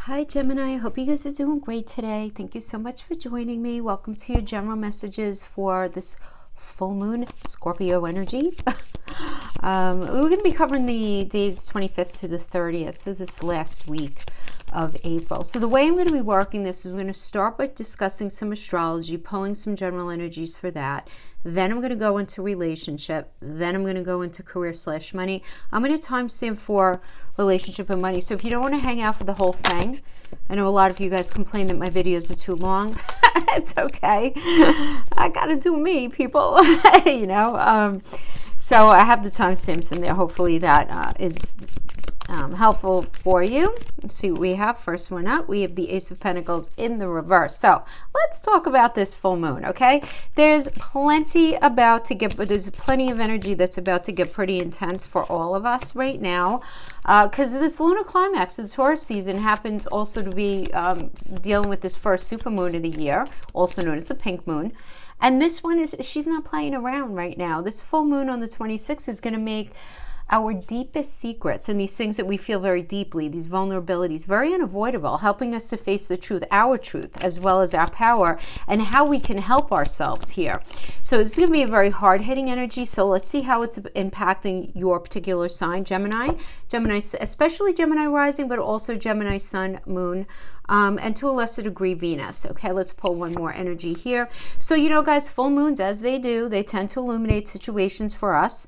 Hi Gemini, I hope you guys are doing great today. Thank you so much for joining me. Welcome to your general messages for this full moon Scorpio energy. We're going to be covering the days 25th to the 30th, so this last week of April. So the way I'm going to be working this is we're going to start by discussing some astrology, pulling some general energies for that. Then I'm going to go into relationship. Then I'm going to go into career/money. I'm going to timestamp for relationship and money. So if you don't want to hang out for the whole thing, I know a lot of you guys complain that my videos are too long. It's okay. I got to do me, people. you know. So I have the timestamps in there. Hopefully that is helpful for you. Let's see what we have. First one up, we have the Ace of Pentacles in the reverse. So let's talk about this full moon, okay? There's plenty of energy that's about to get pretty intense for all of us right now, because this lunar climax, the Taurus season, happens also to be dealing with this first supermoon of the year, also known as the pink moon. And this one she's not playing around right now. This full moon on the 26th is going to make our deepest secrets and these things that we feel very deeply, these vulnerabilities, very unavoidable, helping us to face the truth, our truth, as well as our power, and how we can help ourselves here. So it's going to be a very hard-hitting energy. So let's see how it's impacting your particular sign, Gemini, especially Gemini rising, but also Gemini sun, moon, and to a lesser degree Venus. Okay, let's pull one more energy here. So, you know, guys, full moons, as they do, they tend to illuminate situations for us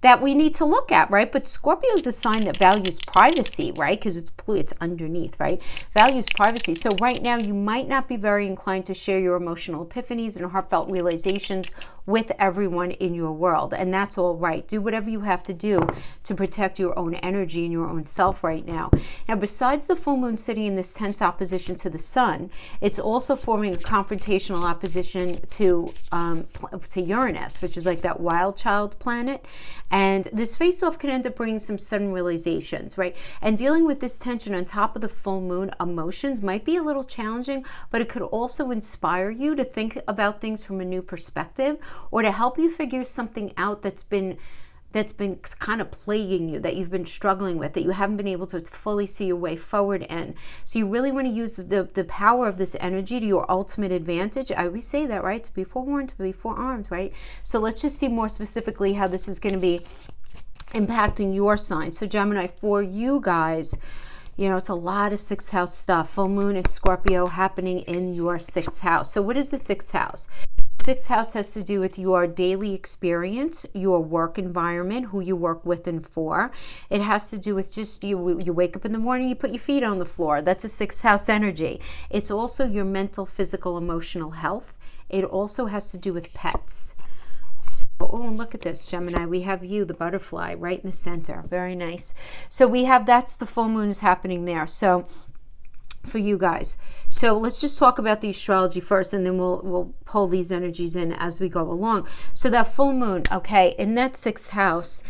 that we need to look at, right? But Scorpio is a sign that values privacy, right? Because it's underneath, right? Values privacy. So right now you might not be very inclined to share your emotional epiphanies and heartfelt realizations with everyone in your world. And that's all right. Do whatever you have to do to protect your own energy and your own self right now. Now, besides the full moon sitting in this tense opposition to the sun, it's also forming a confrontational opposition to Uranus, which is like that wild child planet. And this face-off can end up bringing some sudden realizations, right? And dealing with this tension on top of the full moon emotions might be a little challenging, but it could also inspire you to think about things from a new perspective, or to help you figure something out that's been kind of plaguing you, that you've been struggling with, that you haven't been able to fully see your way forward in. So you really want to use the power of this energy to your ultimate advantage. I always say that, right? To be forewarned, to be forearmed, right? So let's just see more specifically how this is going to be impacting your sign. So Gemini, for you guys, you know, it's a lot of sixth house stuff. Full moon and Scorpio happening in your sixth house. So what is the sixth house? Sixth house has to do with your daily experience, your work environment, who you work with and for. It has to do with just you wake up in the morning, you put your feet on the floor. That's a sixth house energy. It's also your mental, physical, emotional health. It also has to do with pets. So, oh, look at this, Gemini. We have you, the butterfly, right in the center. Very nice. So we have, that's the full moon is happening there. So for you guys. So let's just talk about the astrology first, and then we'll pull these energies in as we go along. So that full moon, okay, in that sixth house,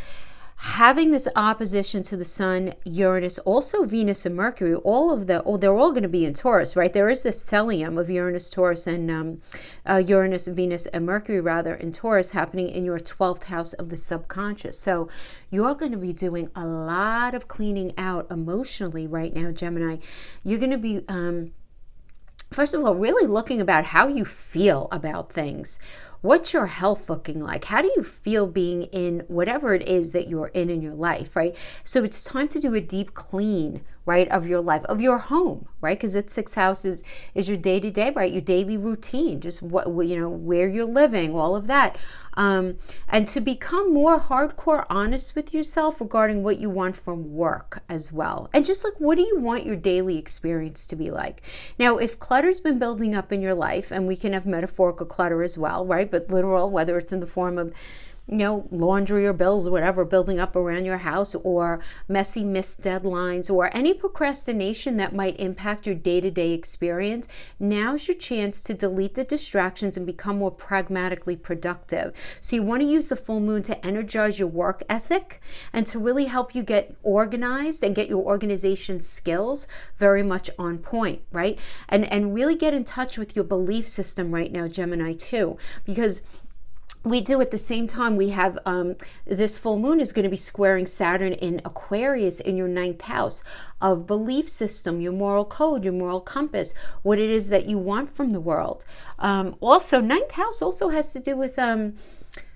having this opposition to the sun, Uranus, also Venus and Mercury, they're all going to be in Taurus, right? There is this stellium of Uranus, Taurus, and Uranus, Venus, and Mercury, rather, in Taurus happening in your 12th house of the subconscious. So you're going to be doing a lot of cleaning out emotionally right now, Gemini. You're going to be, first of all, really looking about how you feel about things. What's your health looking like? How do you feel being in whatever it is that you're in your life, right? So it's time to do a deep clean, right, of your life, of your home, right? Because it's sixth house is your day-to-day, right? Your daily routine, just where you're living, all of that. And to become more hardcore honest with yourself regarding what you want from work as well. And just like, what do you want your daily experience to be like? Now, if clutter's been building up in your life, and we can have metaphorical clutter as well, right? But literal, whether it's in the form of laundry or bills or whatever building up around your house, or messy missed deadlines, or any procrastination that might impact your day-to-day experience, now's your chance to delete the distractions and become more pragmatically productive. So you want to use the full moon to energize your work ethic and to really help you get organized and get your organization skills very much on point, right? And really get in touch with your belief system right now, Gemini, too, because we do at the same time, we have this full moon is going to be squaring Saturn in Aquarius in your 9th house of belief system, your moral code, your moral compass, what it is that you want from the world. Also, 9th house also has to do with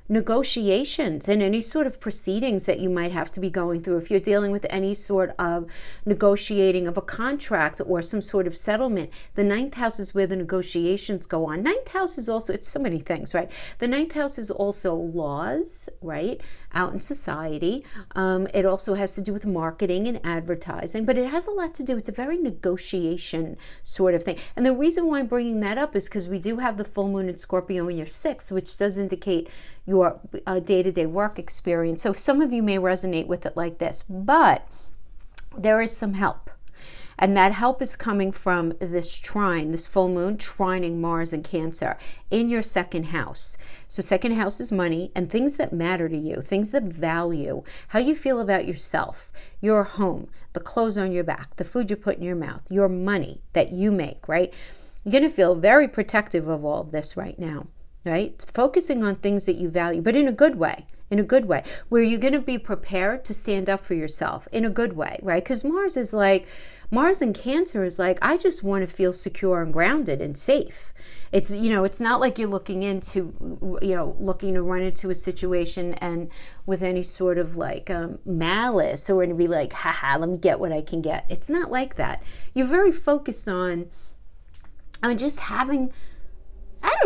negotiations and any sort of proceedings that you might have to be going through. If you're dealing with any sort of negotiating of a contract or some sort of settlement, the 9th house is where the negotiations go on. 9th house is also, it's so many things, right? The 9th house is also laws, right? Out in society. It also has to do with marketing and advertising, but it has a lot to do, it's a very negotiation sort of thing. And the reason why I'm bringing that up is because we do have the full moon in Scorpio in your 6th, which does indicate your day-to-day work experience. So some of you may resonate with it like this, but there is some help. And that help is coming from this trine, this full moon trining Mars and Cancer in your 2nd house. So 2nd house is money and things that matter to you, things that value, how you feel about yourself, your home, the clothes on your back, the food you put in your mouth, your money that you make, right? You're going to feel very protective of all of this right now, right? Focusing on things that you value, but in a good way. In a good way, where you're going to be prepared to stand up for yourself in a good way, right? Because Mars and Cancer is like, I just want to feel secure and grounded and safe. It's, it's not like you're looking looking to run into a situation and with any sort of like malice or to be like, haha, let me get what I can get. It's not like that. You're very focused on just having,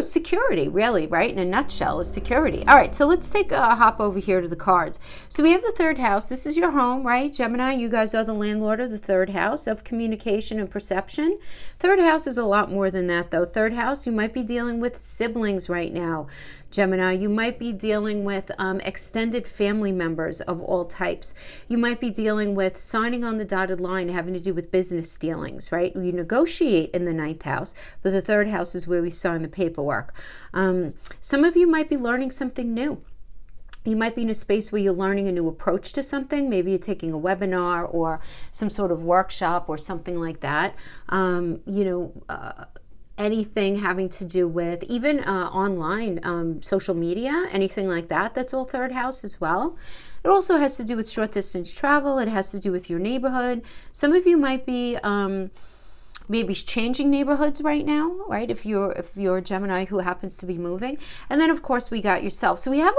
security, really, right? In a nutshell, is security. All right, so let's take a hop over here to the cards. So we have the 3rd house. This is your home, right? Gemini, you guys are the landlord of the 3rd house of communication and perception. 3rd house is a lot more than that, though. 3rd house, you might be dealing with siblings right now. Gemini, you might be dealing with extended family members of all types. You might be dealing with signing on the dotted line having to do with business dealings, right? You negotiate in the 9th house, but the 3rd house is where we sign the paperwork. Some of you might be learning something new. You might be in a space where you're learning a new approach to something. Maybe you're taking a webinar or some sort of workshop or something like that. Anything having to do with even online, social media, anything like that, that's all 3rd house as well. It also has to do with short distance travel. It has to do with your neighborhood. Some of you might be maybe changing neighborhoods right now, right? If you're a Gemini who happens to be moving. And then of course we got yourself. So we have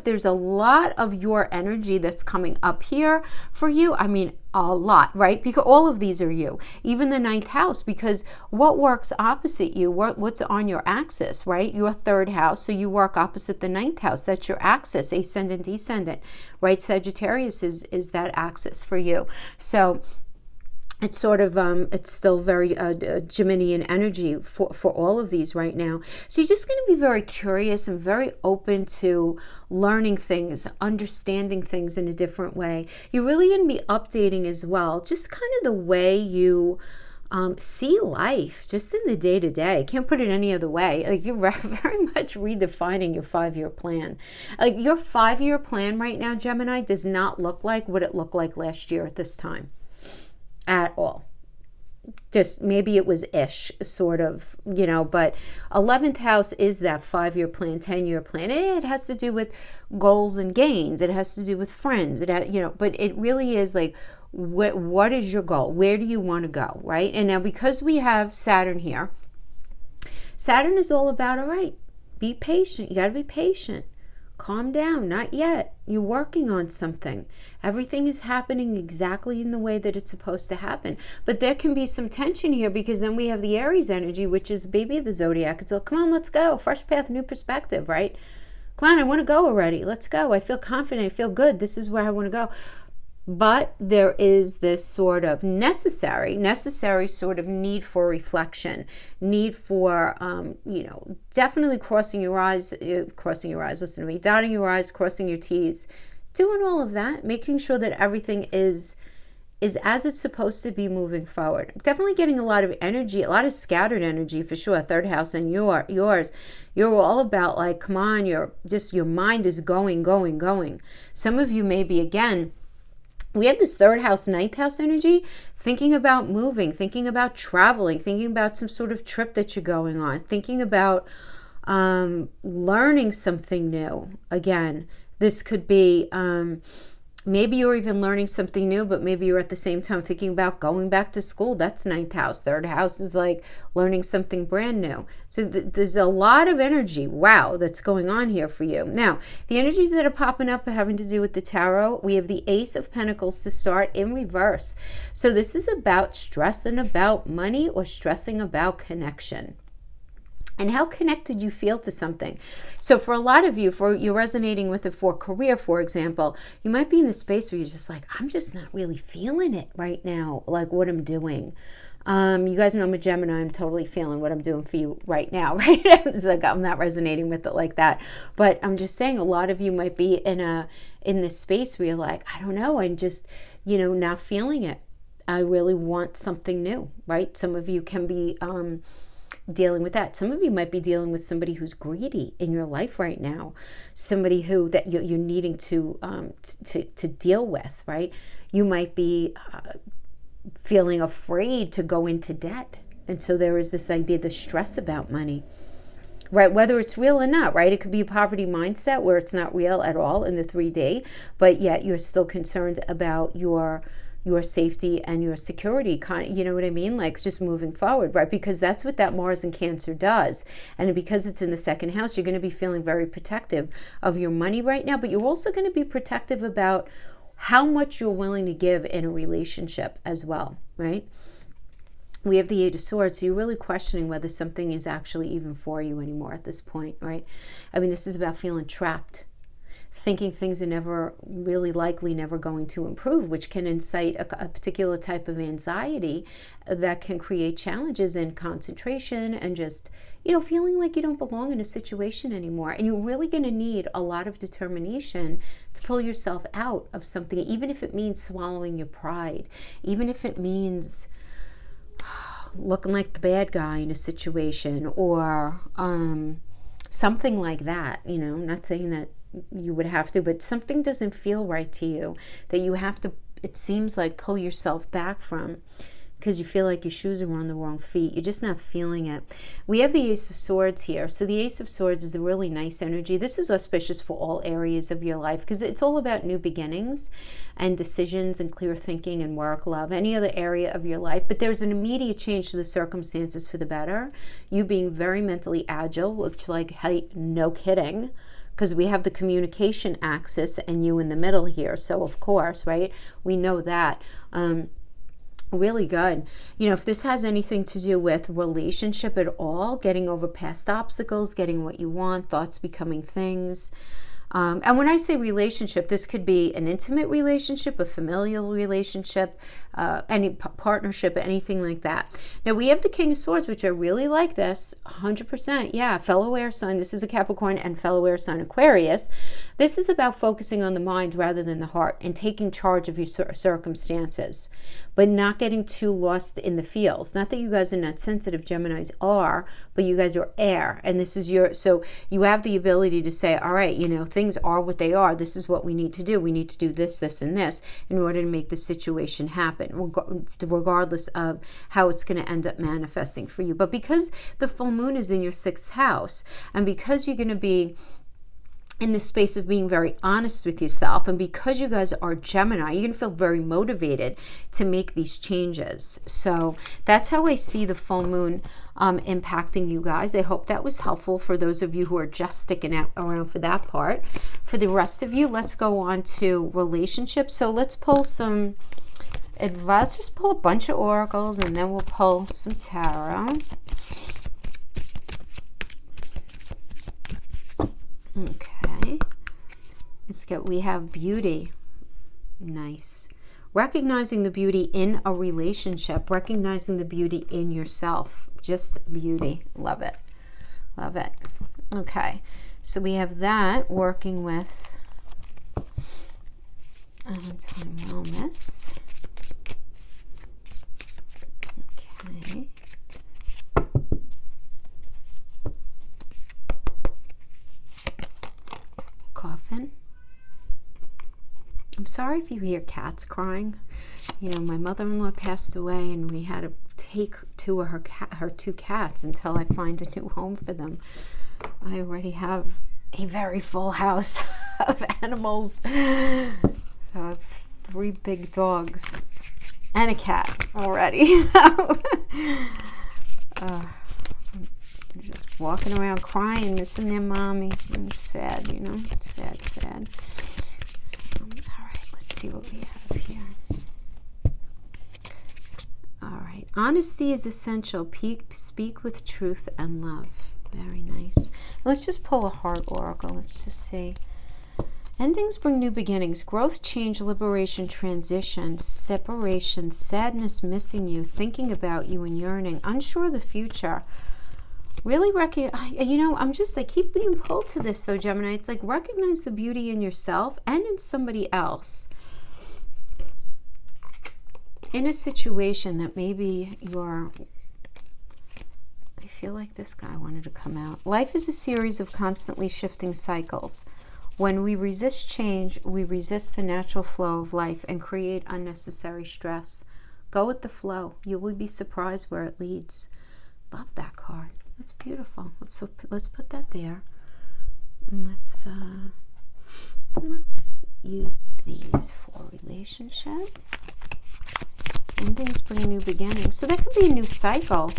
there's a lot of your energy that's coming up here for you. I mean, a lot, right? Because all of these are you, even the 9th house, because what works opposite you, what's on your axis, right? Your 3rd house. So you work opposite the 9th house. That's your axis, ascendant, descendant, right? Sagittarius is that axis for you. So it's sort of, it's still very Geminian energy for all of these right now. So you're just going to be very curious and very open to learning things, understanding things in a different way. You're really going to be updating as well, just kind of the way you see life, just in the day-to-day. I can't put it any other way. Like, you're very much redefining your 5-year plan. Like, your 5-year plan right now, Gemini, does not look like what it looked like last year at this time. At all. Just maybe it was ish, sort of, but 11th house is that 5-year plan, 10-year plan. It has to do with goals and gains. It has to do with friends. But it really is like, what is your goal? Where do you want to go, right? And now because we have Saturn here, Saturn is all about, all right, be patient. You got to be patient. Calm down, not yet. You're working on something. Everything is happening exactly in the way that it's supposed to happen. But there can be some tension here because then we have the Aries energy, which is baby of the zodiac. It's like, come on, let's go. Fresh path, new perspective, right? Come on, I want to go already. Let's go. I feel confident. I feel good. This is where I want to go. But there is this sort of necessary sort of need for reflection, need for, definitely crossing your eyes, listen to me, dotting your I's, crossing your T's, doing all of that, making sure that everything is as it's supposed to be moving forward. Definitely getting a lot of energy, a lot of scattered energy for sure. 3rd house and yours. You're all about like, come on, your mind is going. Some of you maybe, again, we have this 3rd house, 9th house energy, thinking about moving, thinking about traveling, thinking about some sort of trip that you're going on, thinking about learning something new. Again, this could be maybe you're even learning something new, but maybe you're at the same time thinking about going back to school. That's ninth house. Third house is like learning something brand new. So there's a lot of energy, wow, that's going on here for you. Now, the energies that are popping up are having to do with the tarot. We have the Ace of Pentacles to start in reverse. So this is about stressing about money or stressing about connection. And how connected you feel to something. So for a lot of you, you're resonating with it for career, for example, you might be in the space where you're just like, I'm just not really feeling it right now, like what I'm doing. You guys know I'm a Gemini. I'm totally feeling what I'm doing for you right now, right? It's like I'm not resonating with it like that. But I'm just saying a lot of you might be in this space where you're like, I don't know, I'm just, not feeling it. I really want something new, right? Some of you can be dealing with that. Some of you might be dealing with somebody who's greedy in your life right now, somebody who that you're needing to deal with, right? You might be feeling afraid to go into debt, and so there is this idea, the stress about money, right? Whether it's real or not, right? It could be a poverty mindset where it's not real at all in the 3D, but yet you're still concerned about your safety and your security, you know what I mean? Like just moving forward, right? Because that's what that Mars in Cancer does. And because it's in the second house, you're going to be feeling very protective of your money right now, but you're also going to be protective about how much you're willing to give in a relationship as well, right? We have the Eight of Swords, so you're really questioning whether something is actually even for you anymore at this point, right? I mean, this is about feeling trapped, thinking things are never going to improve, which can incite a particular type of anxiety that can create challenges in concentration and just, feeling like you don't belong in a situation anymore. And you're really going to need a lot of determination to pull yourself out of something, even if it means swallowing your pride, even if it means looking like the bad guy in a situation or something like that. Not saying that you would have to, but something doesn't feel right to you that you have to, it seems like, pull yourself back from because you feel like your shoes are on the wrong feet. You're just not feeling it. We have the Ace of Swords here. So the Ace of Swords is a really nice energy. This is auspicious for all areas of your life because it's all about new beginnings and decisions and clear thinking and work, love, any other area of your life. But there's an immediate change to the circumstances for the better. You being very mentally agile, which hey, no kidding. Because we have the communication axis and you in the middle here. So of course, right, we know that. Really good. If this has anything to do with relationship at all, getting over past obstacles, getting what you want, thoughts becoming things. And when I say relationship, this could be an intimate relationship, a familial relationship, any partnership, anything like that. Now we have the King of Swords, which I really like this, 100%. Yeah, fellow air sign. This is a Capricorn and fellow air sign Aquarius. This is about focusing on the mind rather than the heart and taking charge of your circumstances, but not getting too lost in the feels. Not that you guys are not sensitive, Geminis are, but you guys are air. And this is so you have the ability to say, all right, things are what they are. This is what we need to do. We need to do this, this, and this in order to make the situation happen, regardless of how it's going to end up manifesting for you. But because the full moon is in your 6th house, and because you're going to be in the space of being very honest with yourself, and because you guys are Gemini, you're going to feel very motivated to make these changes. So that's how I see the full moon impacting you guys. I hope that was helpful for those of you who are just sticking out around for that part. For the rest of you, let's go on to relationships. So let's pull some advice. Just pull a bunch of oracles and then we'll pull some tarot. Okay, we have beauty. Nice. Recognizing the beauty in a relationship, recognizing the beauty in yourself. Just beauty. Love it. Love it. Okay, so we have that working with time wellness. Okay. Coffin. I'm sorry if you hear cats crying. My mother-in-law passed away and we had to take her two cats until I find a new home for them. I already have a very full house of animals. So I have 3 big dogs and a cat already. I'm just walking around crying, missing their mommy. I'm sad, you know, sad. All right, let's see what we have here. All right, honesty is essential. Speak with truth and love. Very nice. Let's just pull a heart oracle. Let's just see. Endings bring new beginnings. Growth, change, liberation, transition, separation, sadness, missing you, thinking about you and yearning, unsure of the future. Really you know, I keep being pulled to this though, Gemini. It's like recognize the beauty in yourself and in somebody else. In a situation that maybe I feel like this guy wanted to come out. Life is a series of constantly shifting cycles. When we resist change, we resist the natural flow of life and create unnecessary stress. Go with the flow. You will be surprised where it leads. Love that card. That's beautiful. Let's put that there. Let's use these for relationship. Endings bring new beginnings. So that could be a new cycle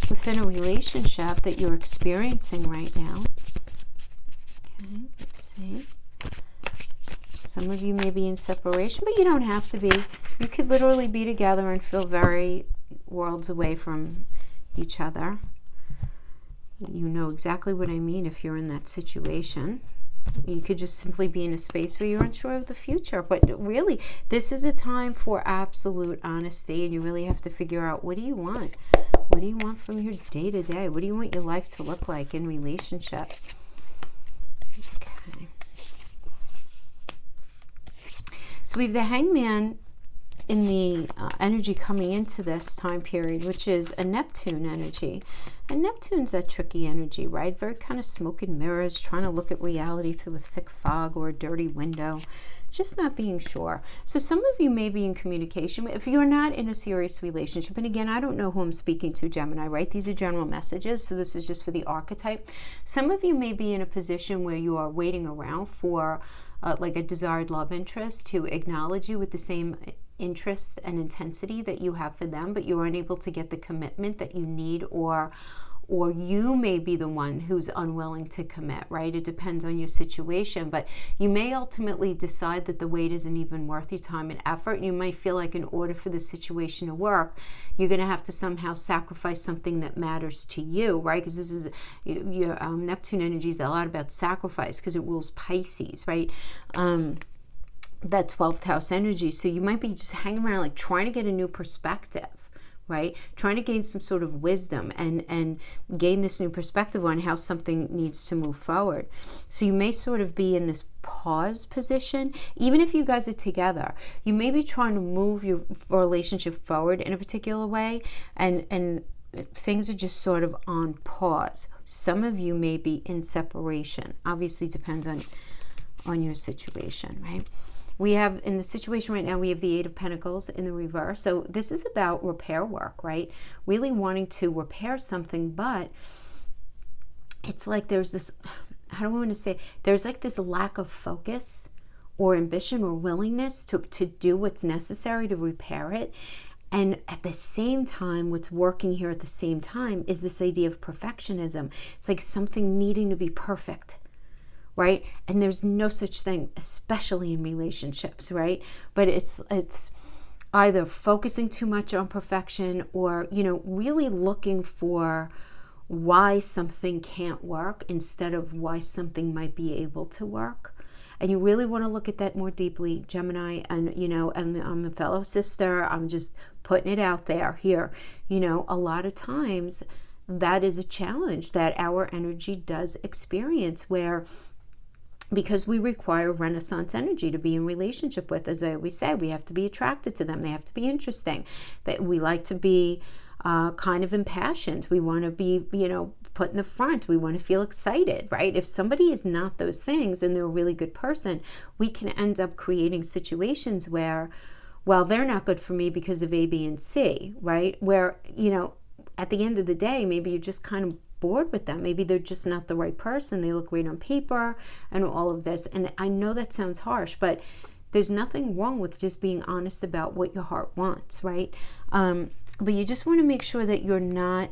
within a relationship that you're experiencing right now. Okay, let's see. Some of you may be in separation, but you don't have to be. You could literally be together and feel very worlds away from each other. You know exactly what I mean if you're in that situation. You could just simply be in a space where you're unsure of the future. But really, this is a time for absolute honesty, and you really have to figure out, what do you want? What do you want from your day-to-day? What do you want your life to look like in relationship? Okay. So we have the Hangman in the energy coming into this time period, which is a Neptune energy. And Neptune's that tricky energy, right? Very kind of smoke and mirrors, trying to look at reality through a thick fog or a dirty window, just not being sure. So some of you may be in communication. If you're not in a serious relationship, and again, I don't know who I'm speaking to, Gemini, right? These are general messages, so this is just for the archetype. Some of you may be in a position where you are waiting around for like a desired love interest to acknowledge you with the same interest and intensity that you have for them, but you're unable to get the commitment that you need, or you may be the one who's unwilling to commit, right? It depends on your situation, but you may ultimately decide that the wait isn't even worth your time and effort. You might feel like in order for the situation to work, you're going to have to somehow sacrifice something that matters to you, right? Because this is your Neptune energy is a lot about sacrifice because it rules Pisces, right? That 12th house energy. So you might be just hanging around like trying to get a new perspective, right? Trying to gain some sort of wisdom and gain this new perspective on how something needs to move forward. So you may sort of be in this pause position. Even if you guys are together, you may be trying to move your relationship forward in a particular way, and things are just sort of on pause. Some of you may be in separation. Obviously depends on your situation, right? We have, in the situation right now, we have the 8 of Pentacles in the reverse. So this is about repair work, right? Really wanting to repair something, but it's like there's this, how do I want to say, there's like this lack of focus or ambition or willingness to do what's necessary to repair it. And at the same time, what's working here at the same time is this idea of perfectionism. It's like something needing to be perfect, right? And there's no such thing, especially in relationships, right? But it's either focusing too much on perfection or, you know, really looking for why something can't work instead of why something might be able to work. And you really want to look at that more deeply, Gemini. And, you know, and I'm a fellow sister. I'm just putting it out there here. You know, a lot of times that is a challenge that our energy does experience, where because we require Renaissance energy to be in relationship with, as I always say, we have to be attracted to them. They have to be interesting. That we like to be kind of impassioned. We want to be, you know, put in the front. We want to feel excited, right? If somebody is not those things and they're a really good person, we can end up creating situations where, well, they're not good for me because of A, B, and C, right? Where, you know, at the end of the day, maybe you're just kind of bored with them. Maybe they're just not the right person. They look great on paper and all of this. And I know that sounds harsh, but there's nothing wrong with just being honest about what your heart wants, right? But you just want to make sure that you're not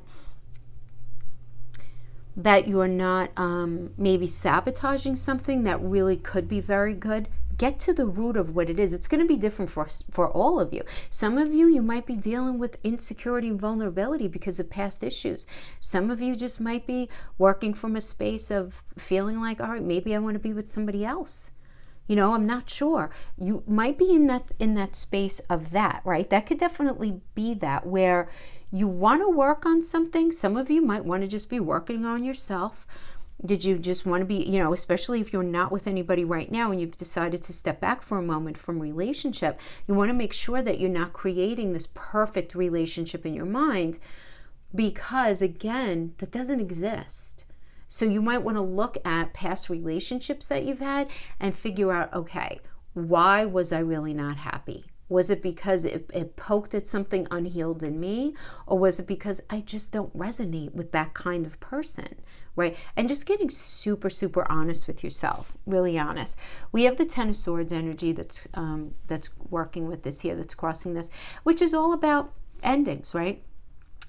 maybe sabotaging something that really could be very good. Get to the root of what it is. It's going to be different for all of you. Some of you might be dealing with insecurity and vulnerability because of past issues. Some of you just might be working from a space of feeling like, all right, maybe I want to be with somebody else. I'm not sure. You might be in that space of that, right? That could definitely be that, where you want to work on something. Some of you might want to just be working on yourself. Did you just want to be, especially if you're not with anybody right now and you've decided to step back for a moment from relationship, you want to make sure that you're not creating this perfect relationship in your mind, because again, that doesn't exist. So you might want to look at past relationships that you've had and figure out, okay, why was I really not happy? Was it because it poked at something unhealed in me? Or was it because I just don't resonate with that kind of person, right? And just getting super, super honest with yourself, really honest. We have the Ten of Swords energy that's working with this here, that's crossing this, which is all about endings, right?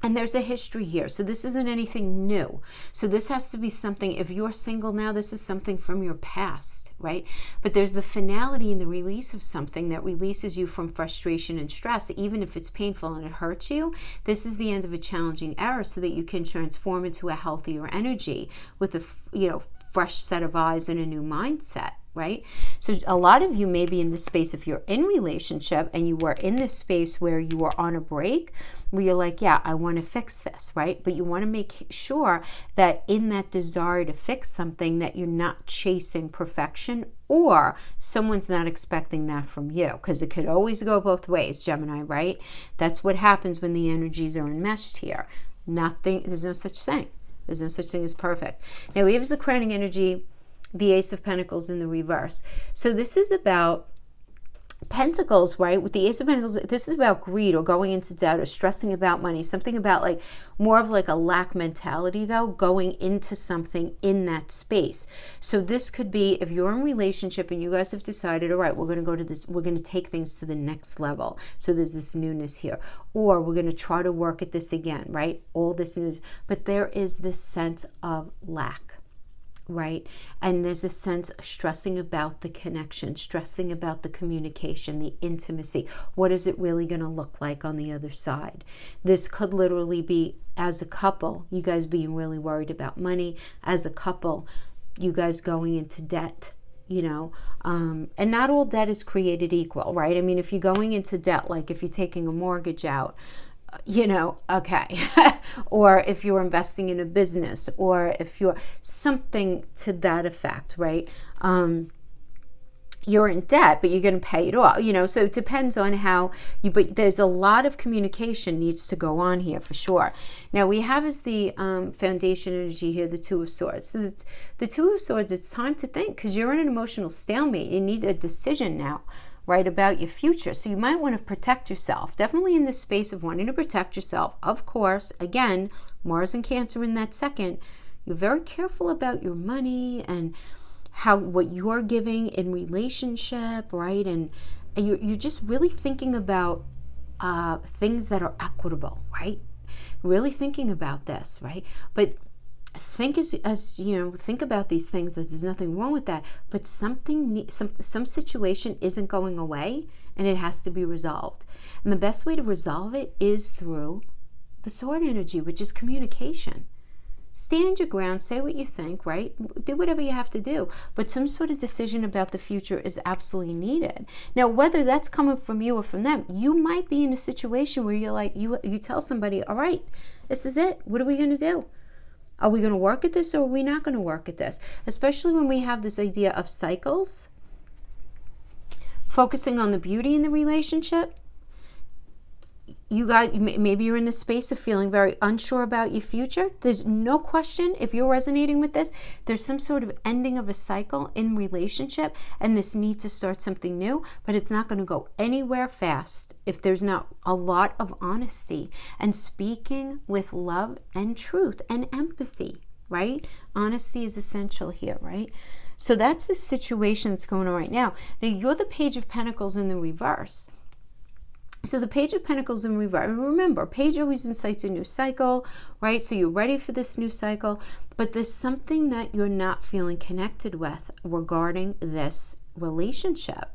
And there's a history here. So this isn't anything new. So this has to be something, if you're single now, this is something from your past, right? But there's the finality and the release of something that releases you from frustration and stress, even if it's painful and it hurts you. This is the end of a challenging era so that you can transform into a healthier energy with a fresh set of eyes and a new mindset. Right? So a lot of you may be in this space, if you're in relationship and you were in this space where you were on a break, where you're like, yeah, I want to fix this, right? But you want to make sure that in that desire to fix something, that you're not chasing perfection, or someone's not expecting that from you, because it could always go both ways, Gemini, right? That's what happens when the energies are enmeshed here. There's no such thing. There's no such thing as perfect. Now we have the crowning energy, the Ace of Pentacles in the reverse. So this is about Pentacles, right? With the Ace of Pentacles, this is about greed or going into debt or stressing about money. Something about more of a lack mentality, though, going into something in that space. So this could be, if you're in a relationship and you guys have decided, all right, we're going to go to this, we're going to take things to the next level. So there's this newness here. Or we're going to try to work at this again, right? All this news. But there is this sense of lack. Right? And there's a sense of stressing about the connection, stressing about the communication, the intimacy. What is it really going to look like on the other side? This could literally be, as a couple, you guys being really worried about money. As a couple, you guys going into debt, and not all debt is created equal, right? I mean, if you're going into debt, like if you're taking a mortgage out, okay. Or if you're investing in a business, or if you're something to that effect, right? You're in debt, but you're going to pay it off, so it depends on how but there's a lot of communication needs to go on here for sure. Now we have as the foundation energy here, the Two of Swords. So it's the Two of Swords, it's time to think, because you're in an emotional stalemate. You need a decision now, right, about your future. So you might want to protect yourself. Definitely in this space of wanting to protect yourself. Of course, again, Mars and Cancer in that second, you're very careful about your money and what you're giving in relationship, right? And you're just really thinking about things that are equitable, right? Really thinking about this, right? But think think about these things as there's nothing wrong with that, but some situation isn't going away and it has to be resolved. And the best way to resolve it is through the sword energy, which is communication. Stand your ground, say what you think, right? Do whatever you have to do, but some sort of decision about the future is absolutely needed. Now, whether that's coming from you or from them, you might be in a situation where you're like, you tell somebody, all right, this is it. What are we going to do? Are we going to work at this, or are we not going to work at this? Especially when we have this idea of cycles, focusing on the beauty in the relationship. you got, maybe you're in the space of feeling very unsure about your future. There's no question, if you're resonating with this, there's some sort of ending of a cycle in relationship and this need to start something new, but it's not going to go anywhere fast if there's not a lot of honesty and speaking with love and truth and empathy, right? Honesty is essential here, right? So that's the situation that's going on right now. Now, you're the Page of Pentacles in the reverse. So the Page of Pentacles in reverse, remember, Page always incites a new cycle, right? So you're ready for this new cycle, but there's something that you're not feeling connected with regarding this relationship.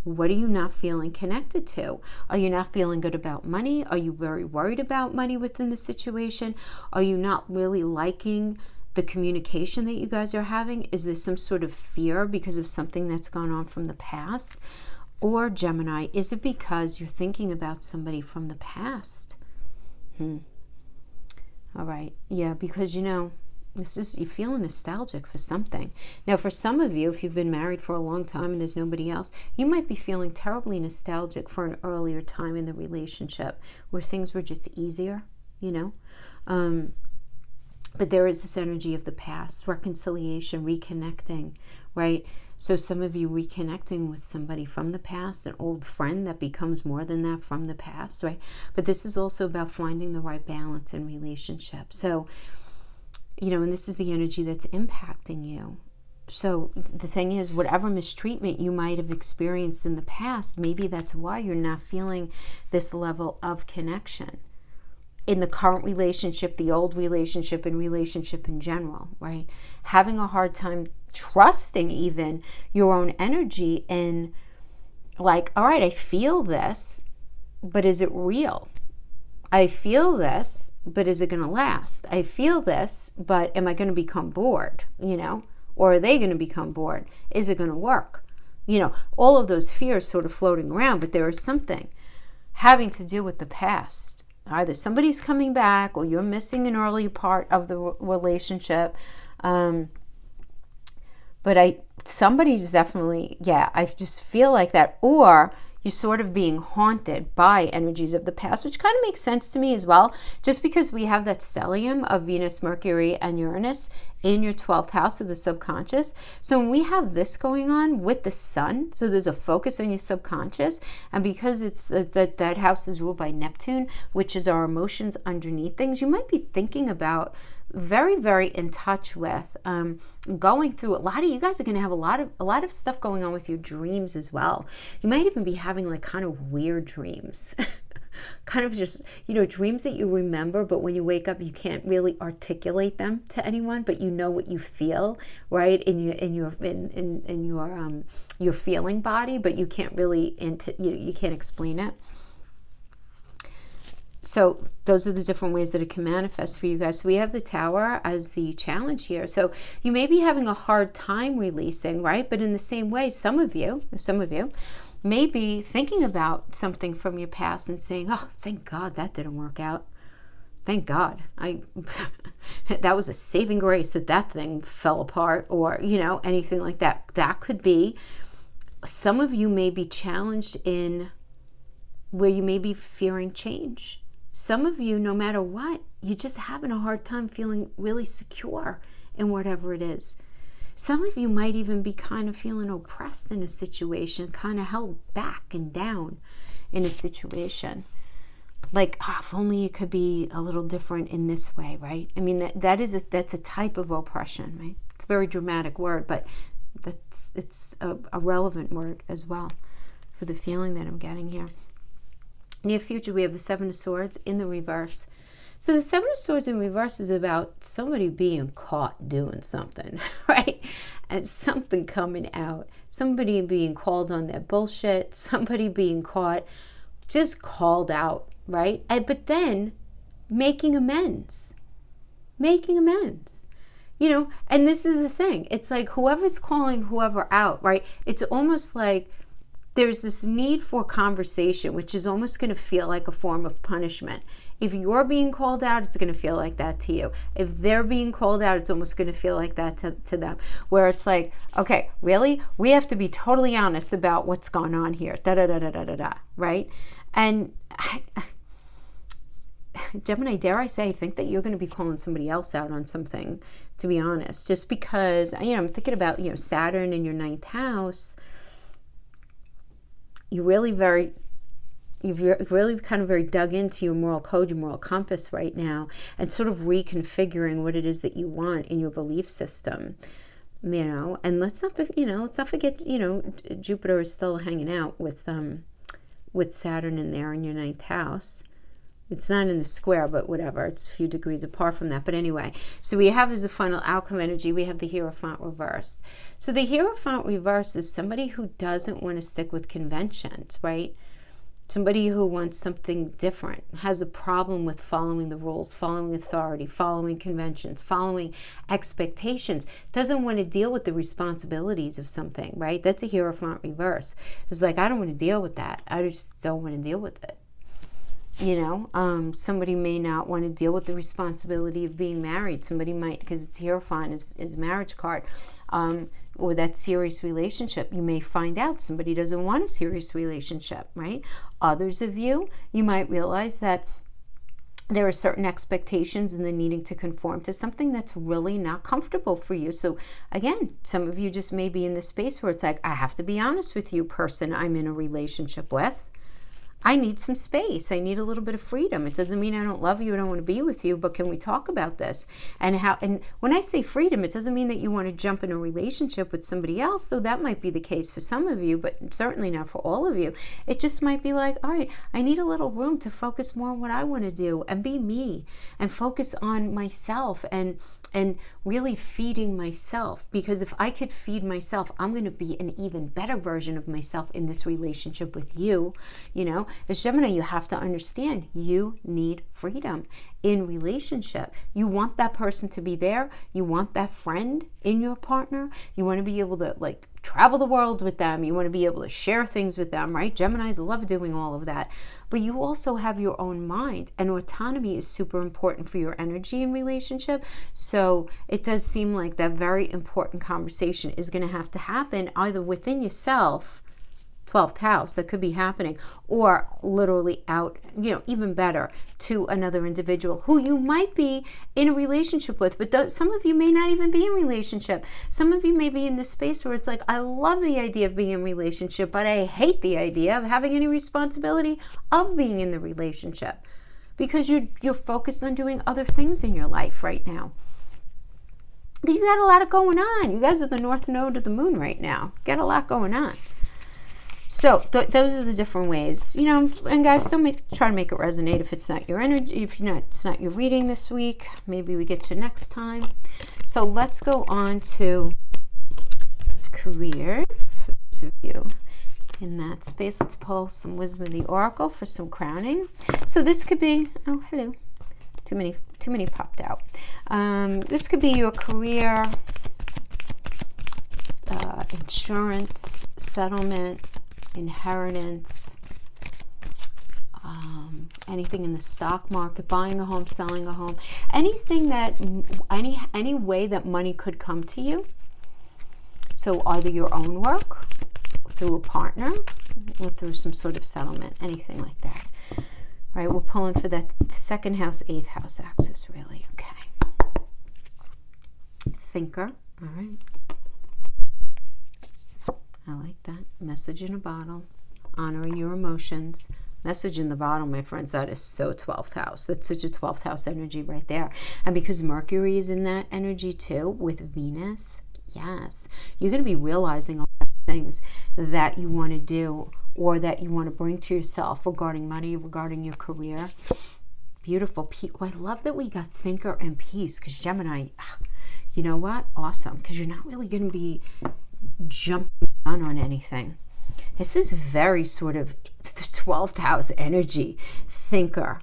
What are you not feeling connected to? Are you not feeling good about money? Are you very worried about money within the situation? Are you not really liking the communication that you guys are having? Is there some sort of fear because of something that's gone on from the past? Or Gemini, is it because you're thinking about somebody from the past? All right. Yeah, because, you feel nostalgic for something. Now, for some of you, if you've been married for a long time and there's nobody else, you might be feeling terribly nostalgic for an earlier time in the relationship where things were just easier, but there is this energy of the past, reconciliation, reconnecting, right? So some of you reconnecting with somebody from the past, an old friend that becomes more than that from the past, right? But this is also about finding the right balance in relationship. So, and this is the energy that's impacting you. So the thing is, whatever mistreatment you might have experienced in the past, maybe that's why you're not feeling this level of connection in the current relationship, the old relationship, and relationship in general, right? Having a hard time trusting even your own energy in like, all right, I feel this, but is it real? I feel this, but is it going to last? I feel this, but am I going to become bored, or are they going to become bored? Is it going to work? All of those fears sort of floating around, but there is something having to do with the past. Either somebody's coming back or you're missing an early part of the relationship. But somebody's definitely, I just feel like that. Or you're sort of being haunted by energies of the past, which kind of makes sense to me as well, just because we have that stellium of Venus, Mercury, and Uranus in your 12th house of the subconscious. So when we have this going on with the sun, so there's a focus on your subconscious, and because it's that house is ruled by Neptune, which is our emotions underneath things, you might be thinking about very, very in touch with going through a lot of, you guys are going to have a lot of stuff going on with your dreams as well. You might even be having like kind of weird dreams. Kind of just, dreams that you remember, but when you wake up, you can't really articulate them to anyone, but you know what you feel, right? In your feeling body, but you can't really, you can't explain it. So those are the different ways that it can manifest for you guys. So we have the Tower as the challenge here. So you may be having a hard time releasing, right? But in the same way, some of you may be thinking about something from your past and saying, oh, thank God that didn't work out. Thank God. That was a saving grace that thing fell apart, or, anything like that. That could be. Some of you may be challenged in where you may be fearing change. Some of you, no matter what, you're just having a hard time feeling really secure in whatever it is. Some of you might even be kind of feeling oppressed in a situation, kind of held back and down in a situation. Like, if only it could be a little different in this way, right? I mean, that's a type of oppression, right? It's a very dramatic word, but it's a relevant word as well for the feeling that I'm getting here. Near future, we have the Seven of Swords in the reverse. So the Seven of Swords in reverse is about somebody being caught doing something, right? And something coming out. Somebody being called on their bullshit. Somebody being caught, just called out, right? But then making amends. Making amends. And this is the thing. It's like whoever's calling whoever out, right? It's almost like there's this need for conversation, which is almost going to feel like a form of punishment. If you're being called out, it's going to feel like that to you. If they're being called out, it's almost going to feel like that to them. Where it's like, okay, really? We have to be totally honest about what's going on here. Da-da-da-da-da-da-da, right? And Gemini, dare I say, I think that you're going to be calling somebody else out on something, to be honest, just because, I'm thinking about, Saturn in your 9th house. You've really kind of very dug into your moral code, your moral compass right now, and sort of reconfiguring what it is that you want in your belief system, and let's not forget, Jupiter is still hanging out with Saturn in there in your 9th house. It's not in the square, but whatever. It's a few degrees apart from that. But anyway, so we have as the final outcome energy, we have the Hierophant reversed. So the Hierophant reversed is somebody who doesn't want to stick with conventions, right? Somebody who wants something different, has a problem with following the rules, following authority, following conventions, following expectations, doesn't want to deal with the responsibilities of something, right? That's a Hierophant reverse. It's like, I don't want to deal with that. I just don't want to deal with it. Somebody may not want to deal with the responsibility of being married. Somebody might, because it's Hierophant is marriage card, or that serious relationship. You may find out somebody doesn't want a serious relationship, right? Others of you might realize that there are certain expectations and the needing to conform to something that's really not comfortable for you. So again, some of you just may be in this space where it's like, I have to be honest with you, person I'm in a relationship with. I need some space. I need a little bit of freedom. It doesn't mean I don't love you, I don't want to be with you, but can we talk about this? And when I say freedom, it doesn't mean that you want to jump in a relationship with somebody else, though that might be the case for some of you, but certainly not for all of you. It just might be like, all right, I need a little room to focus more on what I want to do and be me and focus on myself and really feeding myself, because if I could feed myself, I'm going to be an even better version of myself in this relationship with you. As Gemini, you have to understand you need freedom in relationship. You want that person to be there. You want that friend in your partner. You want to be able to travel the world with them. You want to be able to share things with them, right? Geminis love doing all of that. But you also have your own mind, and autonomy is super important for your energy in relationship. So it does seem like that very important conversation is going to have to happen either within yourself, 12th house, that could be happening, or literally out, even better, to another individual who you might be in a relationship with. But some of you may not even be in a relationship. Some of you may be in this space where it's like, I love the idea of being in a relationship, but I hate the idea of having any responsibility of being in the relationship, because you're focused on doing other things in your life right now. You got a lot going on. You guys are the north node of the moon right now. Got a lot going on. So those are the different ways, and guys, don't try to make it resonate if it's not your energy, it's not your reading this week. Maybe we get to next time. So let's go on to career for those of you in that space. Let's pull some wisdom of the oracle for some crowning. So this could be, oh, hello. Too many popped out. This could be your career, insurance, settlement, inheritance, anything in the stock market, buying a home, selling a home, anything that any way that money could come to you. So either your own work, through a partner, or through some sort of settlement, anything like that. All right, we're pulling for that 2nd house, 8th house axis, really. Okay. Thinker. All right. I like that. Message in a bottle. Honoring your emotions. Message in the bottle, my friends, that is so 12th house. That's such a 12th house energy right there. And because Mercury is in that energy too, with Venus, yes, you're going to be realizing a lot of things that you want to do or that you want to bring to yourself regarding money, regarding your career. Beautiful. Oh, I love that we got thinker and peace, because Gemini, you know what? Awesome. Because you're not really going to be jumping on anything. This is very sort of the 12th house energy. Thinker,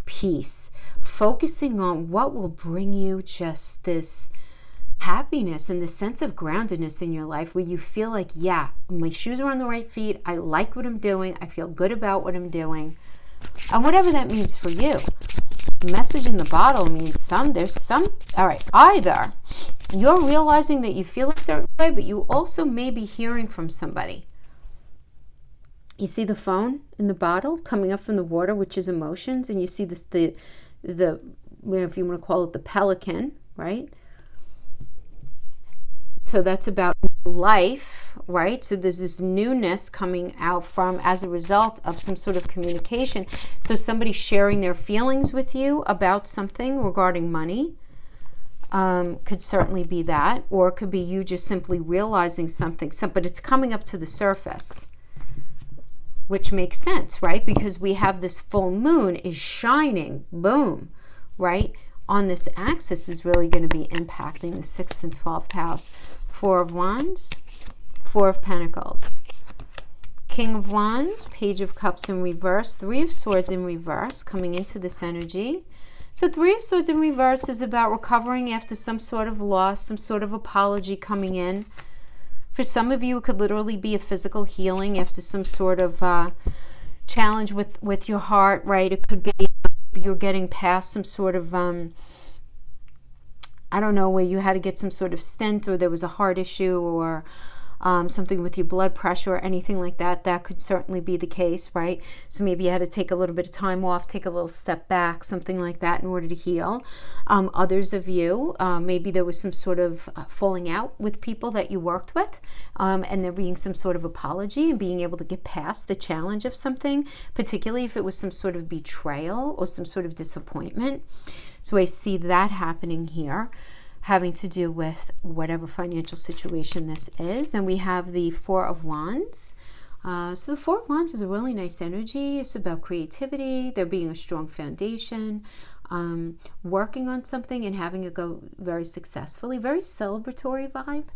peace, focusing on what will bring you just this happiness and the sense of groundedness in your life, where you feel like, yeah, my shoes are on the right feet. I like what I'm doing. I feel good about what I'm doing. And whatever that means for you. Message in the bottle means all right, either you're realizing that you feel a certain way, but you also may be hearing from somebody. You see the phone in the bottle coming up from the water, which is emotions, and you see this the if you want to call it the pelican, right? So that's about life, right? So there's this newness coming out from as a result of some sort of communication. So somebody sharing their feelings with you about something regarding money could certainly be that, or it could be you just simply realizing something. But it's coming up to the surface, which makes sense, right? Because we have this full moon is shining, boom, right? On this axis is really going to be impacting the 6th and 12th house. 4 of Wands, 4 of Pentacles, King of Wands, Page of Cups in reverse, 3 of Swords in reverse coming into this energy. So 3 of Swords in reverse is about recovering after some sort of loss, some sort of apology coming in. For some of you, it could literally be a physical healing after some sort of challenge with your heart, right? It could be you're getting past some sort of, I don't know, where you had to get some sort of stent, or there was a heart issue, or something with your blood pressure or anything like that. That could certainly be the case, right? So maybe you had to take a little bit of time off, take a little step back, something like that in order to heal. Others of you, maybe there was some sort of falling out with people that you worked with, and there being some sort of apology and being able to get past the challenge of something, particularly if it was some sort of betrayal or some sort of disappointment. So I see that happening here, having to do with whatever financial situation this is. And we have the 4 of Wands. So the 4 of Wands is a really nice energy. It's about creativity, there being a strong foundation, working on something and having it go very successfully. Very celebratory vibe.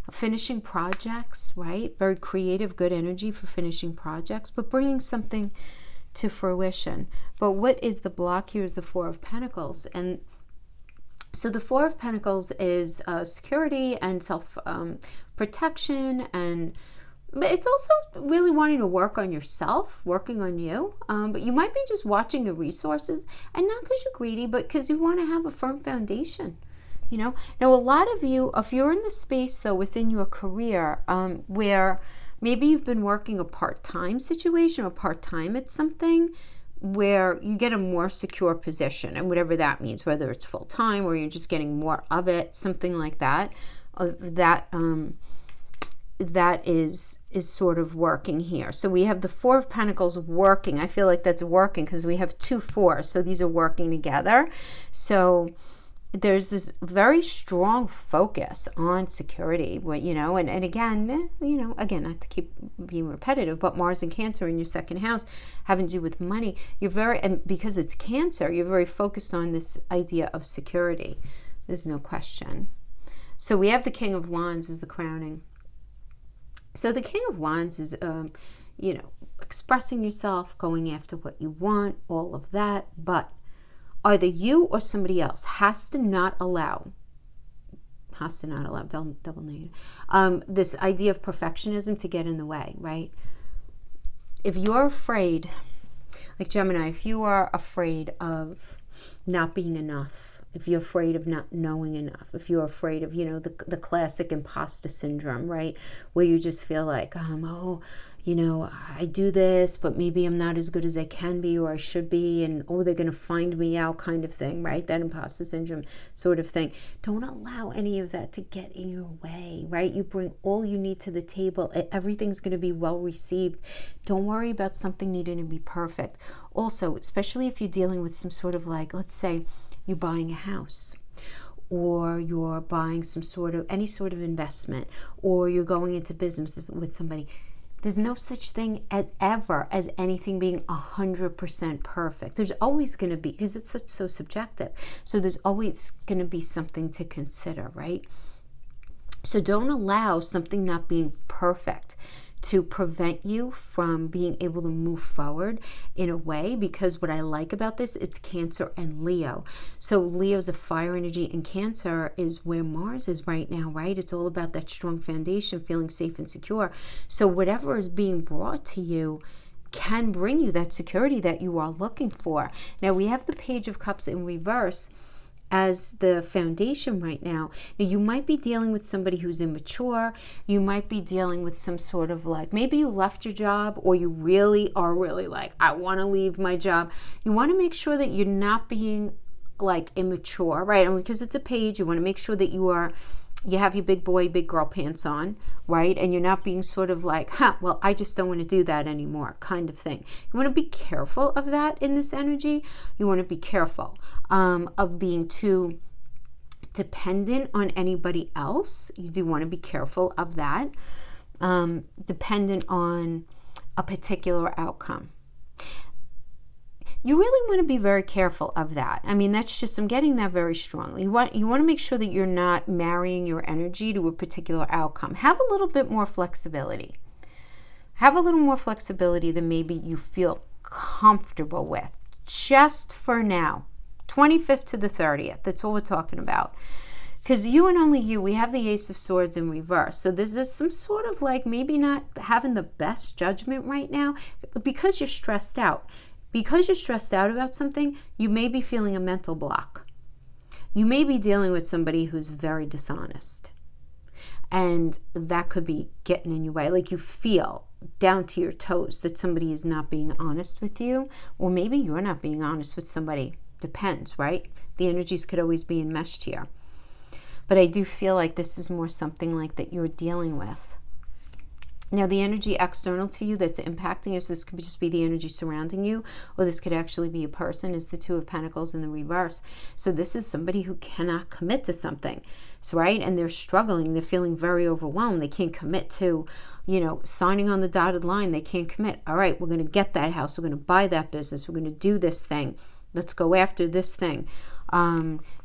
Finishing projects, right? Very creative, good energy for finishing projects, but bringing something to fruition. But what is the block here is the 4 of Pentacles. And so the 4 of Pentacles is security and self-protection, and it's also really wanting to work on yourself, working on you. But you might be just watching the resources, and not because you're greedy, but because you want to have a firm foundation. You know, now a lot of you, if you're in the space though within your career where maybe you've been working a part-time situation or part-time at something, where you get a more secure position, and whatever that means, whether it's full-time or you're just getting more of it, something like that, that is sort of working here. So we have the 4 of Pentacles working. I feel like that's working because we have 2 4s, so these are working together. So there's this very strong focus on security, you know, and again, you know, again, not to keep being repetitive, but Mars and Cancer in your 2nd house having to do with money. You're very, and because it's Cancer, you're very focused on this idea of security. There's no question. So we have the King of Wands as the crowning. So the King of Wands is, you know, expressing yourself, going after what you want, all of that, but either you or somebody else has to not allow, double negative, this idea of perfectionism to get in the way, right? If you're afraid, like Gemini, if you are afraid of not being enough, if you're afraid of not knowing enough, if you're afraid of, you know, the classic imposter syndrome, right? Where you just feel like, oh, you know, I do this, but maybe I'm not as good as I can be or I should be, and oh, they're going to find me out kind of thing, right? That imposter syndrome sort of thing. Don't allow any of that to get in your way, right? You bring all you need to the table. Everything's going to be well received. Don't worry about something needing to be perfect. Also, especially if you're dealing with some sort of, like, let's say you're buying a house, or you're buying some sort of, any sort of investment, or you're going into business with somebody. There's no such thing as ever as anything being 100% perfect. There's always going to be, because it's so subjective. So there's always going to be something to consider, right? So don't allow something not being perfect to prevent you from being able to move forward in a way, because what I like about this, it's Cancer and Leo. So Leo's a fire energy, and Cancer is where Mars is right now, right? It's all about that strong foundation, feeling safe and secure. So whatever is being brought to you can bring you that security that you are looking for. Now we have the Page of Cups in reverse, as the foundation right now. Now, you might be dealing with somebody who's immature. You might be dealing with some sort of like, maybe you left your job, or you really are really like, I want to leave my job. You want to make sure that you're not being like immature, right? And because it's a page, you want to make sure that you have your big boy, big girl pants on, right? And you're not being sort of like, well, I just don't want to do that anymore, kind of thing. You want to be careful of that in this energy. You want to be careful of being too dependent on anybody else. You do want to be careful of that, dependent on a particular outcome. You really want to be very careful of that. I mean, that's just, I'm getting that very strongly. You want to make sure that you're not marrying your energy to a particular outcome. Have a little bit more flexibility. Have a little more flexibility than maybe you feel comfortable with, just for now. 25th to the 30th, that's all we're talking about. Because you and only you, we have the Ace of Swords in reverse. So there's some sort of like maybe not having the best judgment right now because you're stressed out. Because you're stressed out about something, you may be feeling a mental block. You may be dealing with somebody who's very dishonest. And that could be getting in your way. Like you feel down to your toes that somebody is not being honest with you. Or maybe you're not being honest with somebody. Depends, right? The energies could always be enmeshed here. But I do feel like this is more something like that you're dealing with. Now, the energy external to you that's impacting you, so this could just be the energy surrounding you, or this could actually be a person, is the Two of Pentacles in the reverse. So this is somebody who cannot commit to something, so, right? And they're struggling. They're feeling very overwhelmed. They can't commit to, signing on the dotted line. They can't commit. All right, we're going to get that house. We're going to buy that business. We're going to do this thing. Let's go after this thing.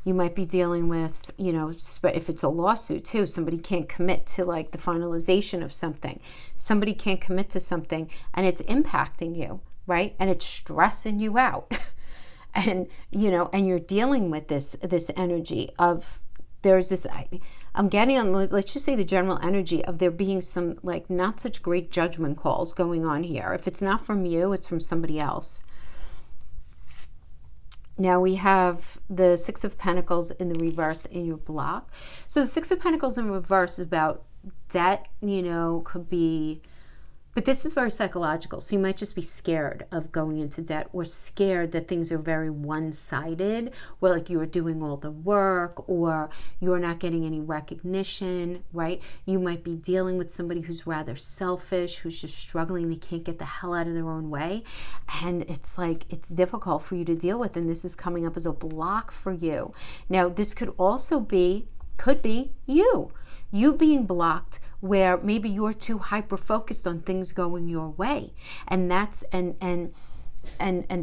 You might be dealing with, if it's a lawsuit too, somebody can't commit to like the finalization of something. Somebody can't commit to something and it's impacting you, right? And it's stressing you out. And you're dealing with this energy of, there's this, I'm getting on, let's just say the general energy of there being some like not such great judgment calls going on here. If it's not from you, it's from somebody else. Now we have the Six of Pentacles in the reverse in your block. So the Six of Pentacles in reverse is about debt, could be, but this is very psychological. So you might just be scared of going into debt, or scared that things are very one-sided, where like you are doing all the work or you're not getting any recognition, right? You might be dealing with somebody who's rather selfish, who's just struggling. They can't get the hell out of their own way. And it's like, it's difficult for you to deal with. And this is coming up as a block for you. Now, this could also be, you being blocked, where maybe you're too hyper focused on things going your way, and that's and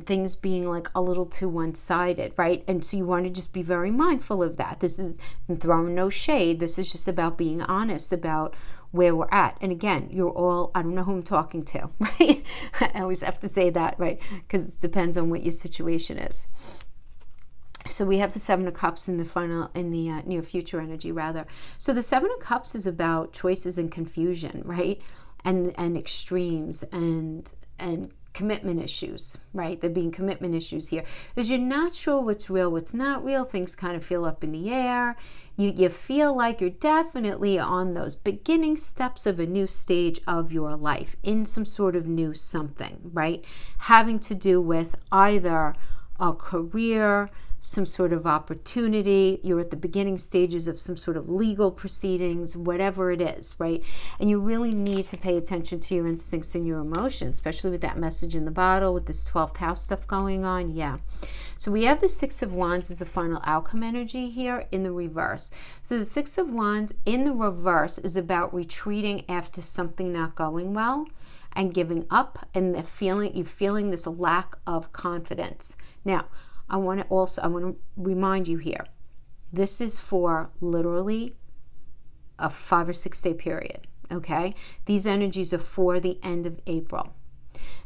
things being like a little too one-sided, right? And so you want to just be very mindful of that. This is throwing no shade. This is just about being honest about where we're at. And again, you're all, I don't know who I'm talking to, right? I always have to say that, right? Because it depends on what your situation is. So we have the Seven of Cups in the near future energy, rather. So the Seven of Cups is about choices and confusion, right? And extremes and commitment issues, right? There being commitment issues here. Because you're not sure what's real, what's not real. Things kind of feel up in the air. You feel like you're definitely on those beginning steps of a new stage of your life, in some sort of new something, right? Having to do with either a career, some sort of opportunity, you're at the beginning stages of some sort of legal proceedings, whatever it is, right? And you really need to pay attention to your instincts and your emotions, especially with that message in the bottle, with this 12th house stuff going on. Yeah. So we have the Six of Wands as the final outcome energy here in the reverse. So the Six of Wands in the reverse is about retreating after something not going well and giving up, and you're feeling this lack of confidence. Now, I want to remind you here, this is for literally a 5 or 6 day period, okay? These energies are for the end of April.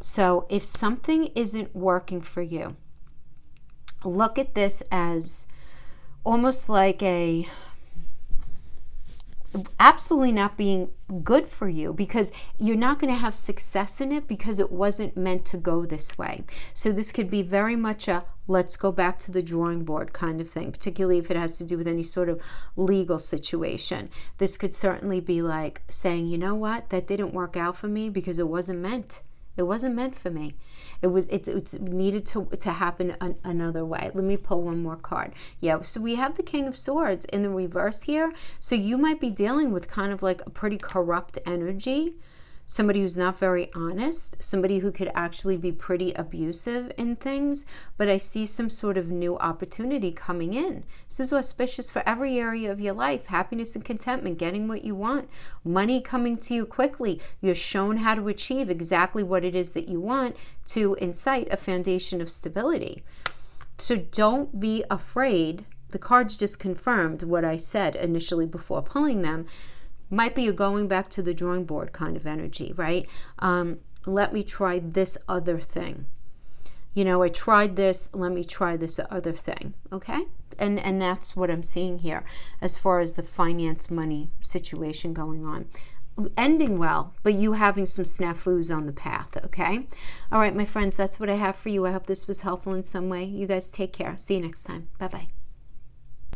So if something isn't working for you, look at this as almost like absolutely not being good for you, because you're not going to have success in it because it wasn't meant to go this way. So this could be very much a let's go back to the drawing board kind of thing, particularly if it has to do with any sort of legal situation. This could certainly be like saying, you know what, that didn't work out for me because it wasn't meant. It wasn't meant for me. It's needed to happen another way. Let me pull one more card. Yeah, so we have the King of Swords in the reverse here. So you might be dealing with kind of like a pretty corrupt energy. Somebody who's not very honest, somebody who could actually be pretty abusive in things, but I see some sort of new opportunity coming in. This is auspicious for every area of your life. Happiness and contentment, getting what you want, money coming to you quickly. You're shown how to achieve exactly what it is that you want to incite a foundation of stability. So don't be afraid. The cards just confirmed what I said initially before pulling them. Might be a going back to the drawing board kind of energy, right? Let me try this other thing. You know, I tried this, let me try this other thing, okay? And that's what I'm seeing here as far as the finance money situation going on. Ending well, but you having some snafus on the path, okay? All right, my friends, that's what I have for you. I hope this was helpful in some way. You guys take care. See you next time. Bye-bye.